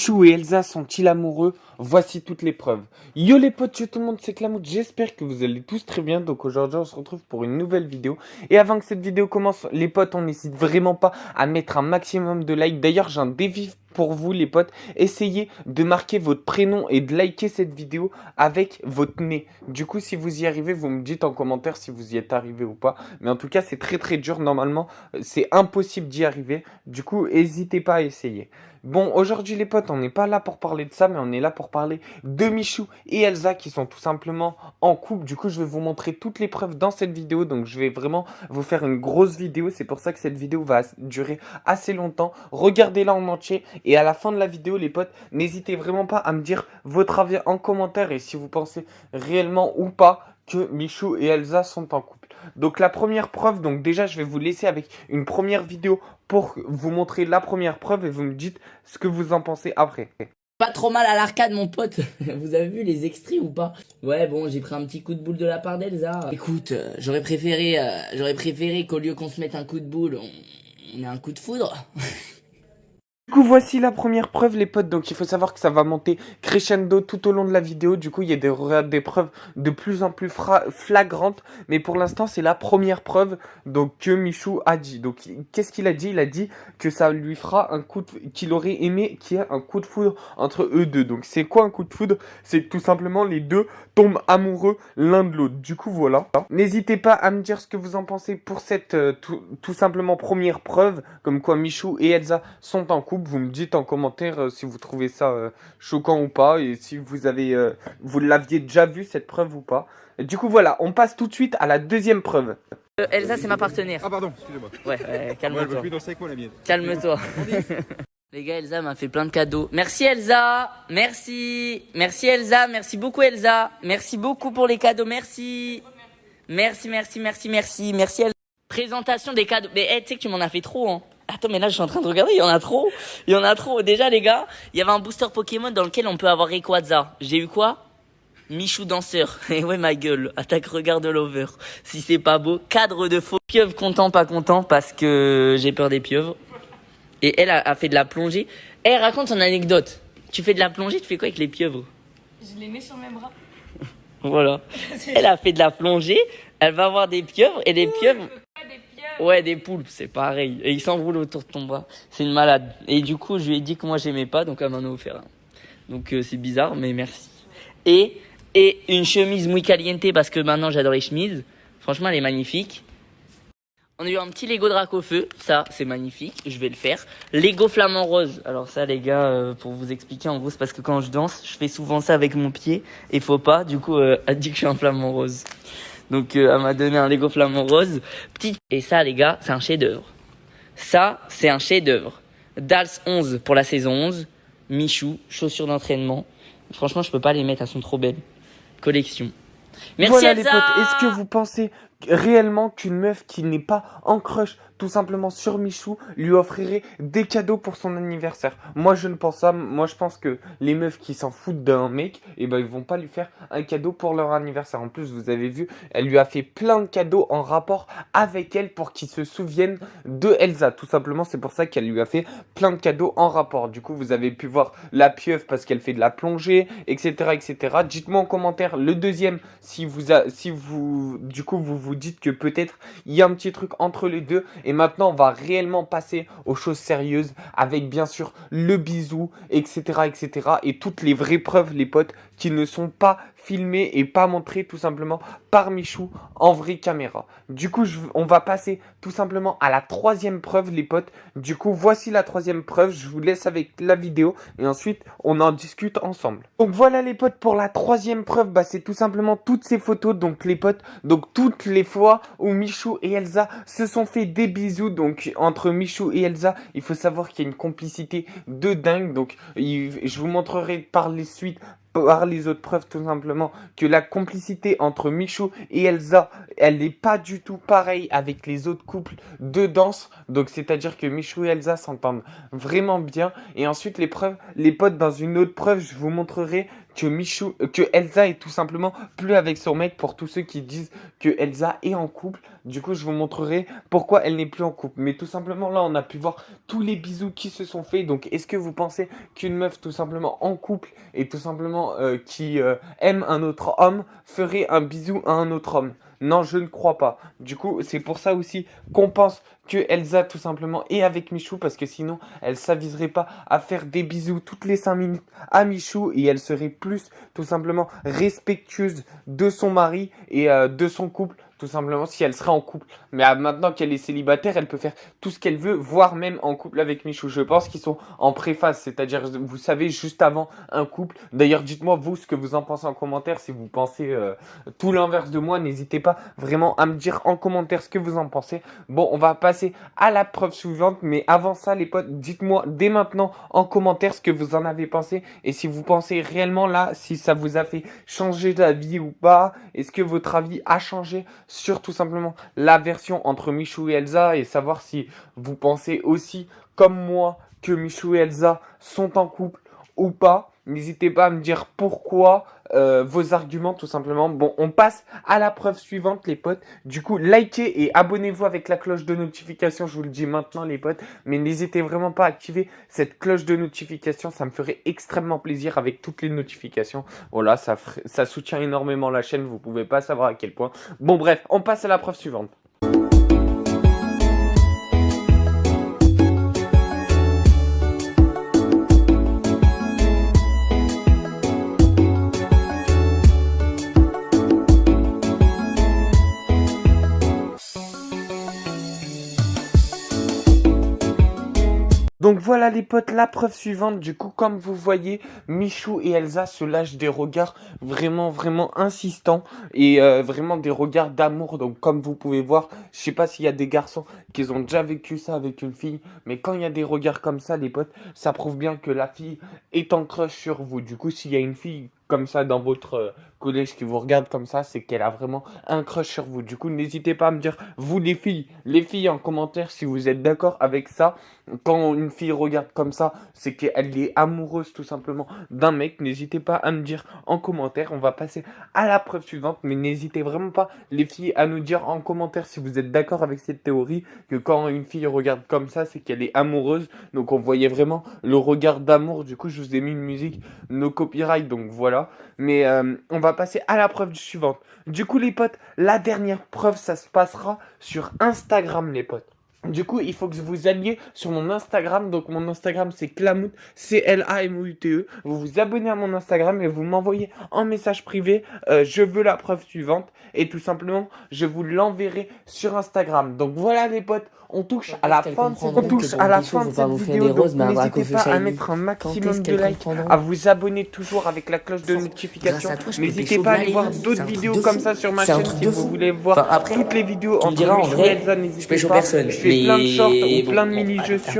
Michou et Elsa sont-ils amoureux? Voici toutes les preuves. Yo les potes, yo tout le monde, c'est Clamout, j'espère que vous allez tous très bien. Donc aujourd'hui on se retrouve pour une nouvelle vidéo. Et avant que cette vidéo commence, les potes, on n'hésite vraiment pas à mettre un maximum de likes. D'ailleurs j'ai un défi pour vous les potes, essayez de marquer votre prénom et de liker cette vidéo avec votre nez. Du coup si vous y arrivez, vous me dites en commentaire si vous y êtes arrivé ou pas. Mais en tout cas c'est très dur, normalement c'est impossible d'y arriver. Du coup n'hésitez pas à essayer. Bon, aujourd'hui les potes, on n'est pas là pour parler de ça, mais on est là pour parler de Michou et Elsa qui sont tout simplement en couple. Du coup, je vais vous montrer toutes les preuves dans cette vidéo, donc je vais vraiment vous faire une grosse vidéo. C'est pour ça que cette vidéo va durer assez longtemps. Regardez-la en entier et à la fin de la vidéo, les potes, n'hésitez vraiment pas à me dire votre avis en commentaire et si vous pensez réellement ou pas que Michou et Elsa sont en couple. Donc la première preuve, donc déjà je vais vous laisser avec une première vidéo pour vous montrer la première preuve et vous me dites ce que vous en pensez après. Pas trop mal à l'arcade mon pote. Vous avez vu les extraits ou pas? Ouais bon, j'ai pris un petit coup de boule de la part d'Elsa. Écoute, j'aurais préféré qu'au lieu qu'on se mette un coup de boule, on ait un coup de foudre. Du coup, voici la première preuve, les potes. Donc, il faut savoir que ça va monter crescendo tout au long de la vidéo. Du coup, il y a des preuves de plus en plus flagrantes. Mais pour l'instant, c'est la première preuve donc, que Michou a dit. Donc, qu'est-ce qu'il a dit? Il a dit que ça lui fera un coup de... qu'il aurait aimé qu'il y ait un coup de foudre entre eux deux. Donc, c'est quoi un coup de foudre? C'est que tout simplement, les deux tombent amoureux l'un de l'autre. Du coup, voilà. N'hésitez pas à me dire ce que vous en pensez pour cette tout simplement première preuve. Comme quoi Michou et Elsa sont en couple. Vous me dites en commentaire si vous trouvez ça choquant ou pas et si vous l'aviez déjà vu cette preuve ou pas. Et du coup voilà, on passe tout de suite à la deuxième preuve. Elsa c'est ma partenaire. Ah pardon, excusez-moi. Ouais, calme-toi. Ouais, elle veut plus danser avec moi la mienne. Calme-toi. Les gars, Elsa m'a fait plein de cadeaux. Merci Elsa, merci. Merci Elsa, merci beaucoup Elsa. Merci beaucoup pour les cadeaux, merci. Merci Elsa. Présentation des cadeaux. Mais tu sais que tu m'en as fait trop hein. Attends, mais là, je suis en train de regarder, il y en a trop. Il y en a trop. Déjà, les gars, il y avait un booster Pokémon dans lequel on peut avoir Rayquaza. J'ai eu quoi? Michou danseur. Et ouais, ma gueule. Attaque regard de l'over. Si c'est pas beau. Cadre de faux. Pieuvre content, pas content, parce que j'ai peur des pieuvres. Et elle a fait de la plongée. Eh, raconte ton anecdote. Tu fais de la plongée, tu fais quoi avec les pieuvres? Je les mets sur mes bras. Voilà. Elle a fait de la plongée. Elle va avoir des pieuvres et les pieuvres... Ouais, des poulpes, c'est pareil. Et ils s'enroulent autour de ton bras. C'est une malade. Et du coup, je lui ai dit que moi, j'aimais pas, donc elle m'en a offert un. Donc, c'est bizarre, mais merci. Et une chemise muy caliente, parce que maintenant, j'adore les chemises. Franchement, elle est magnifique. On a eu un petit Lego Dracofeu. Ça, c'est magnifique. Je vais le faire. Lego Flamant Rose. Alors ça, les gars, pour vous expliquer, en gros, c'est parce que quand je danse, je fais souvent ça avec mon pied. Et faut pas. Du coup, elle dit que je suis un flamant rose. Donc, elle m'a donné un Lego Flamant Rose. Petit. Et ça, les gars, c'est un chef-d'œuvre. Ça, c'est un chef-d'œuvre. Dals 11 pour la saison 11. Michou, chaussures d'entraînement. Franchement, je peux pas les mettre, elles sont trop belles. Collection. Merci Voilà Elsa. les potes, est-ce que vous pensez réellement qu'une meuf qui n'est pas en crush tout simplement sur Michou lui offrirait des cadeaux pour son anniversaire? Moi je ne pense pas, moi je pense que les meufs qui s'en foutent d'un mec, eh ben ils vont pas lui faire un cadeau pour leur anniversaire. En plus vous avez vu, elle lui a fait plein de cadeaux en rapport avec elle pour qu'il se souvienne de Elsa. Tout simplement c'est pour ça qu'elle lui a fait plein de cadeaux en rapport. Du coup vous avez pu voir la pieuvre parce qu'elle fait de la plongée, etc. Dites-moi en commentaire le deuxième si vous du coup vous dites que peut-être il y a un petit truc entre les deux. Et maintenant on va réellement passer aux choses sérieuses avec bien sûr le bisou, etc. et toutes les vraies preuves les potes qui ne sont pas filmées et pas montrées tout simplement par Michou en vraie caméra. Du coup on va passer tout simplement à la troisième preuve les potes. Du coup voici la troisième preuve, je vous laisse avec la vidéo et ensuite on en discute ensemble. Donc voilà les potes, pour la troisième preuve, bah, c'est tout simplement toutes ces photos. Donc les potes, donc toutes les fois où Michou et Elsa se sont fait des bisous. Donc entre Michou et Elsa, il faut savoir qu'il y a une complicité de dingue. Donc je vous montrerai par les suites, par les autres preuves tout simplement, que la complicité entre Michou et Elsa, elle n'est pas du tout pareille avec les autres couples de danse. Donc c'est à dire que Michou et Elsa s'entendent vraiment bien. Et ensuite les preuves, les potes, dans une autre preuve je vous montrerai que Elsa est tout simplement plus avec son mec. Pour tous ceux qui disent que Elsa est en couple, Du coup, je vous montrerai pourquoi elle n'est plus en couple. Mais tout simplement, là, on a pu voir tous les bisous qui se sont faits. Donc, est-ce que vous pensez qu'une meuf tout simplement en couple et tout simplement qui aime un autre homme ferait un bisou à un autre homme? Non, je ne crois pas. Du coup, c'est pour ça aussi qu'on pense que Elsa tout simplement est avec Michou parce que sinon, elle s'aviserait pas à faire des bisous toutes les 5 minutes à Michou et elle serait plus tout simplement respectueuse de son mari et de son couple. Tout simplement si elle serait en couple. Mais maintenant qu'elle est célibataire, elle peut faire tout ce qu'elle veut, voire même en couple avec Michou. Je pense qu'ils sont en préface, c'est-à-dire, vous savez, juste avant un couple. D'ailleurs, dites-moi, vous, ce que vous en pensez en commentaire. Si vous pensez tout l'inverse de moi, n'hésitez pas vraiment à me dire en commentaire ce que vous en pensez. Bon, on va passer à la preuve suivante. Mais avant ça, les potes, dites-moi dès maintenant en commentaire ce que vous en avez pensé. Et si vous pensez réellement là, si ça vous a fait changer d'avis ou pas. Est-ce que votre avis a changé sur tout simplement la version entre Michou et Elsa et savoir si vous pensez aussi comme moi que Michou et Elsa sont en couple ou pas. N'hésitez pas à me dire pourquoi, vos arguments tout simplement. Bon, on passe à la preuve suivante les potes. Du coup, likez et abonnez-vous avec la cloche de notification. Je vous le dis maintenant les potes. Mais n'hésitez vraiment pas à activer cette cloche de notification. Ça me ferait extrêmement plaisir avec toutes les notifications. Voilà, ça soutient énormément la chaîne. Vous pouvez pas savoir à quel point. Bon bref, on passe à la preuve suivante. Donc voilà les potes, la preuve suivante. Du coup, comme vous voyez, Michou et Elsa se lâchent des regards vraiment insistants et vraiment des regards d'amour. Donc comme vous pouvez voir, je sais pas s'il y a des garçons qui ont déjà vécu ça avec une fille, mais quand il y a des regards comme ça, les potes, ça prouve bien que la fille est en crush sur vous. Du coup, s'il y a une fille comme ça dans votre collège qui vous regarde comme ça, c'est qu'elle a vraiment un crush sur vous. Du coup, n'hésitez pas à me dire, vous les filles en commentaire, si vous êtes d'accord avec ça. Quand une fille regarde comme ça, c'est qu'elle est amoureuse tout simplement d'un mec. N'hésitez pas à me dire en commentaire. On va passer à la preuve suivante, mais n'hésitez vraiment pas les filles à nous dire en commentaire si vous êtes d'accord avec cette théorie, que quand une fille regarde comme ça, c'est qu'elle est amoureuse. Donc on voyait vraiment le regard d'amour. Du coup, je vous ai mis une musique no copyright, donc voilà. Mais on va passer à la preuve suivante. Du coup les potes, la dernière preuve, ça se passera sur Instagram les potes. Du coup, il faut que vous alliez sur mon Instagram. Donc, mon Instagram, c'est Clamoute, Clamoute. Vous vous abonnez à mon Instagram et vous m'envoyez en message privé, je veux la preuve suivante. Et tout simplement, je vous l'enverrai sur Instagram. Donc, voilà les potes, on touche à la fin de cette vidéo. Donc, n'hésitez pas à mettre un maximum de likes, à vous abonner toujours avec la cloche de notification. N'hésitez pas à aller voir d'autres vidéos comme ça sur ma chaîne si vous voulez voir toutes les vidéos entre Michou et Elsa. N'hésitez pas. Je fais plein de shorts ou plein de mini-jeux sur